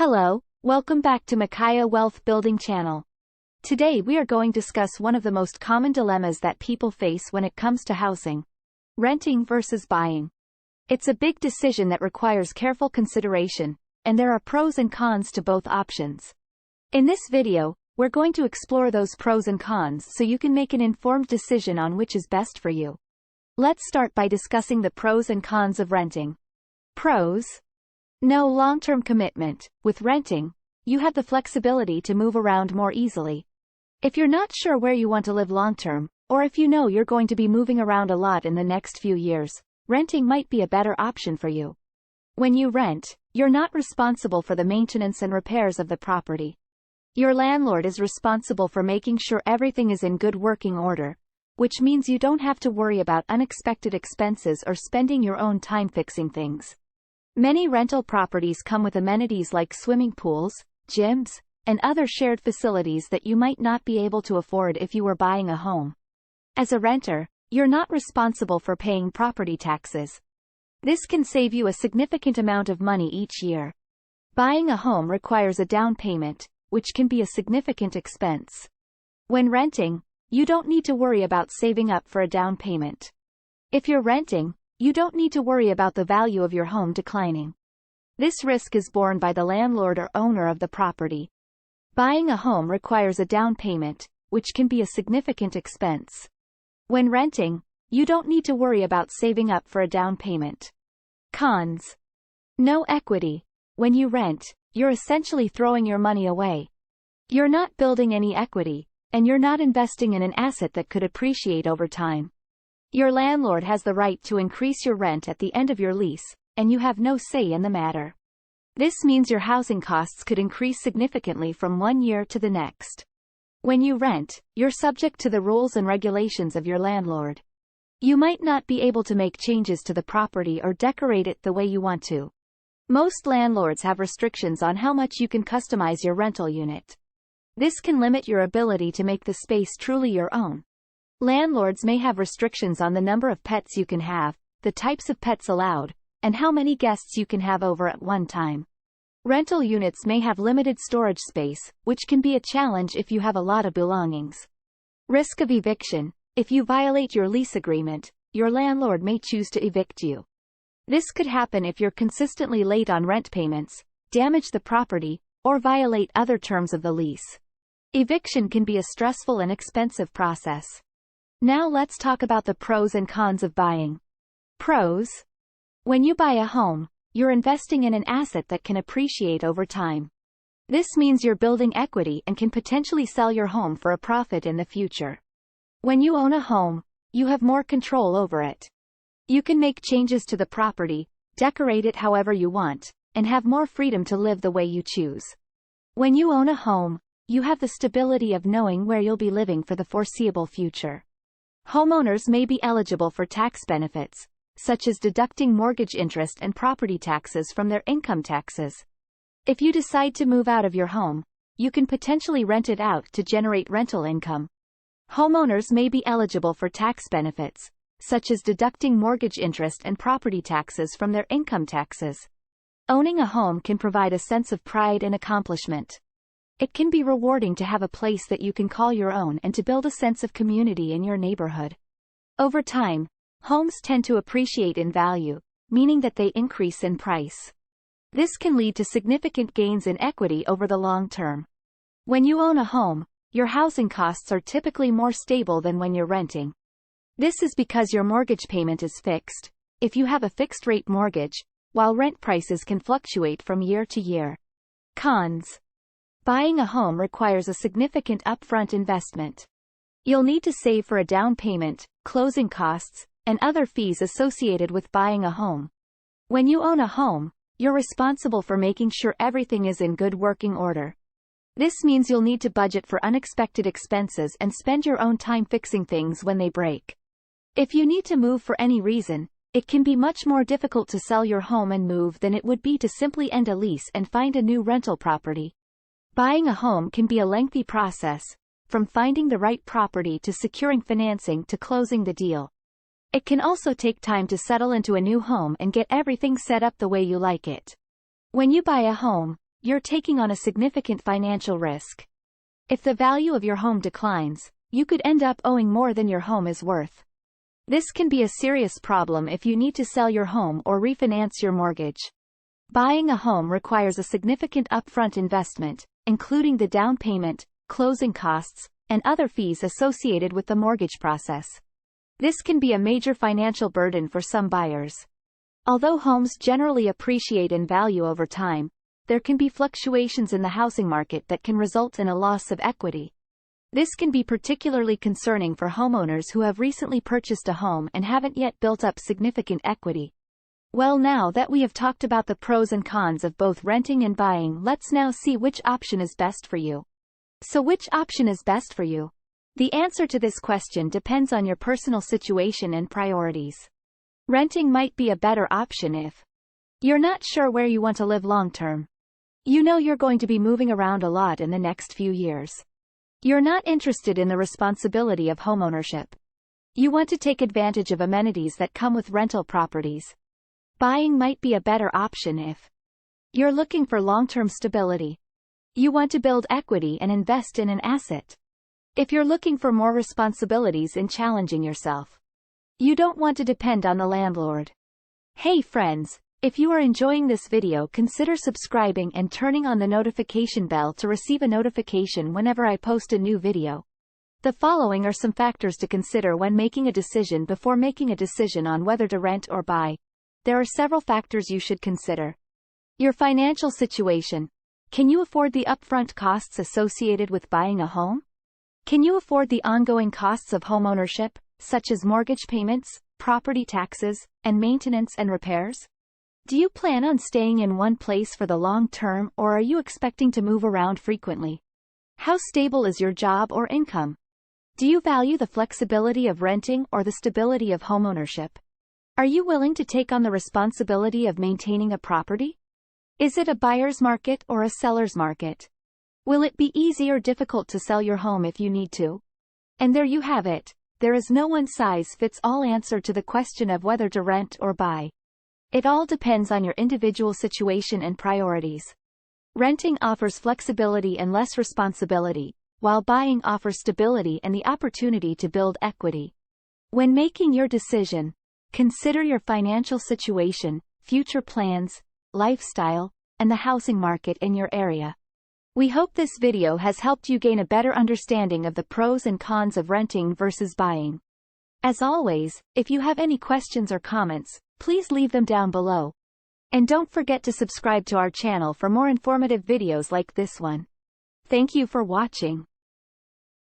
Hello, welcome back to Macaia Wealth Building Channel. Today we are going to discuss one of the most common dilemmas that people face when it comes to housing. Renting versus buying. It's a big decision that requires careful consideration, and there are pros and cons to both options. In this video, we're going to explore those pros and cons so you can make an informed decision on which is best for you. Let's start by discussing the pros and cons of renting. Pros. No long-term commitment. With renting, you have the flexibility to move around more easily. If you're not sure where you want to live long-term, or if you know you're going to be moving around a lot in the next few years, renting might be a better option for you. When you rent, you're not responsible for the maintenance and repairs of the property. Your landlord is responsible for making sure everything is in good working order, which means you don't have to worry about unexpected expenses or spending your own time fixing things. Many rental properties come with amenities like swimming pools, gyms, and other shared facilities that you might not be able to afford if you were buying a home. As a renter, you're not responsible for paying property taxes. This can save you a significant amount of money each year. Buying a home requires a down payment, which can be a significant expense. When renting, you don't need to worry about saving up for a down payment. If you're renting, you don't need to worry about the value of your home declining. This risk is borne by the landlord or owner of the property. Buying a home requires a down payment, which can be a significant expense. When renting, you don't need to worry about saving up for a down payment. Cons. No equity. When you rent, you're essentially throwing your money away. You're not building any equity, and you're not investing in an asset that could appreciate over time. Your landlord has the right to increase your rent at the end of your lease, and you have no say in the matter. This means your housing costs could increase significantly from one year to the next. When you rent, you're subject to the rules and regulations of your landlord. You might not be able to make changes to the property or decorate it the way you want to. Most landlords have restrictions on how much you can customize your rental unit. This can limit your ability to make the space truly your own. Landlords may have restrictions on the number of pets you can have, the types of pets allowed, and how many guests you can have over at one time. Rental units may have limited storage space, which can be a challenge if you have a lot of belongings. Risk of eviction. If you violate your lease agreement, your landlord may choose to evict you. This could happen if you're consistently late on rent payments, damage the property, or violate other terms of the lease. Eviction can be a stressful and expensive process. Now let's talk about the pros and cons of buying. Pros. When you buy a home, you're investing in an asset that can appreciate over time. This means you're building equity and can potentially sell your home for a profit in the future. When you own a home, you have more control over it. You can make changes to the property, decorate it however you want, and have more freedom to live the way you choose. When you own a home, you have the stability of knowing where you'll be living for the foreseeable future. Homeowners may be eligible for tax benefits, such as deducting mortgage interest and property taxes from their income taxes. If you decide to move out of your home, you can potentially rent it out to generate rental income. Homeowners may be eligible for tax benefits, such as deducting mortgage interest and property taxes from their income taxes. Owning a home can provide a sense of pride and accomplishment. It can be rewarding to have a place that you can call your own and to build a sense of community in your neighborhood. Over time, homes tend to appreciate in value, meaning that they increase in price. This can lead to significant gains in equity over the long term. When you own a home, your housing costs are typically more stable than when you're renting. This is because your mortgage payment is fixed, if you have a fixed-rate mortgage, while rent prices can fluctuate from year to year. Cons. Buying a home requires a significant upfront investment. You'll need to save for a down payment, closing costs, and other fees associated with buying a home. When you own a home, you're responsible for making sure everything is in good working order. This means you'll need to budget for unexpected expenses and spend your own time fixing things when they break. If you need to move for any reason, it can be much more difficult to sell your home and move than it would be to simply end a lease and find a new rental property. Buying a home can be a lengthy process, from finding the right property to securing financing to closing the deal. It can also take time to settle into a new home and get everything set up the way you like it. When you buy a home, you're taking on a significant financial risk. If the value of your home declines, you could end up owing more than your home is worth. This can be a serious problem if you need to sell your home or refinance your mortgage. Buying a home requires a significant upfront investment, including the down payment, closing costs, and other fees associated with the mortgage process. This can be a major financial burden for some buyers. Although homes generally appreciate in value over time, there can be fluctuations in the housing market that can result in a loss of equity. This can be particularly concerning for homeowners who have recently purchased a home and haven't yet built up significant equity. Well, now that we have talked about the pros and cons of both renting and buying, let's now see which option is best for you. So which option is best for you? The answer to this question depends on your personal situation and priorities. Renting might be a better option if you're not sure where you want to live long term. You know you're going to be moving around a lot in the next few years. You're not interested in the responsibility of homeownership. You want to take advantage of amenities that come with rental properties. Buying might be a better option if you're looking for long-term stability. You want to build equity and invest in an asset. If you're looking for more responsibilities in challenging yourself, you don't want to depend on the landlord. Hey friends, if you are enjoying this video, consider subscribing and turning on the notification bell to receive a notification whenever I post a new video. The following are some factors to consider when making a decision. Before making a decision on whether to rent or buy, there are several factors you should consider. Your financial situation. Can you afford the upfront costs associated with buying a home? Can you afford the ongoing costs of homeownership, such as mortgage payments, property taxes, and maintenance and repairs? Do you plan on staying in one place for the long term, or are you expecting to move around frequently? How stable is your job or income? Do you value the flexibility of renting or the stability of homeownership? Are you willing to take on the responsibility of maintaining a property? Is it a buyer's market or a seller's market? Will it be easy or difficult to sell your home if you need to? And there you have it. There is no one-size-fits-all answer to the question of whether to rent or buy. It all depends on your individual situation and priorities. Renting offers flexibility and less responsibility, while buying offers stability and the opportunity to build equity. When making your decision, consider your financial situation, future plans, lifestyle, and the housing market in your area. We hope this video has helped you gain a better understanding of the pros and cons of renting versus buying. As always, if you have any questions or comments, please leave them down below. And don't forget to subscribe to our channel for more informative videos like this one. Thank you for watching.